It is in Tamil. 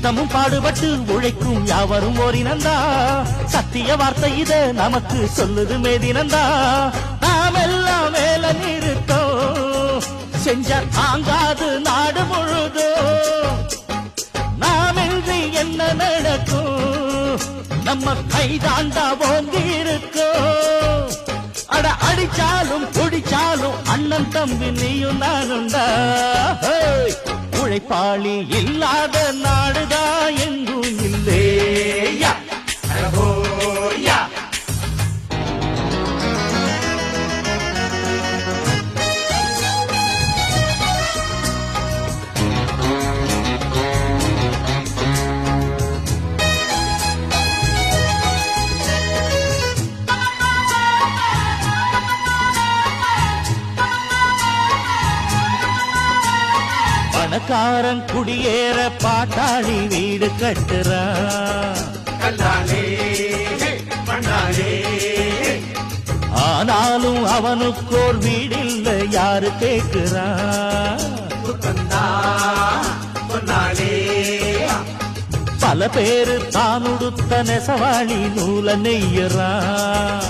நித்தமும் பாடுபட்டு உழைக்கும் யாவரும் ஓரினந்தா சத்திய வார்த்தை இத நமக்கு சொல்லுது மேதினந்தா நாம் எல்லாம் மேல நிறுத்தோம் செஞ்ச தாங்காது நாடு முழுதோ நாமின்றி என்ன நடக்கும் நம்ம கைதாண்டா ஓங்கி இருக்கோம் அட அடிச்சாலும் குடிச்சாலும் அண்ணன் தம்பி நீயும் நானுண்டா உழைப்பாளி இல்லாத நாடுதான் எங்கும் இல்லையா பணக்காரன் குடியேற பாட்டாளி வீடு கட்டுறான் ஆனாலும் அவனுக்கோர் வீடில்ல யாரு கேட்கிறான் பல பேரு தான் உடுத்த நெசவாளி நூல நெய்யறான்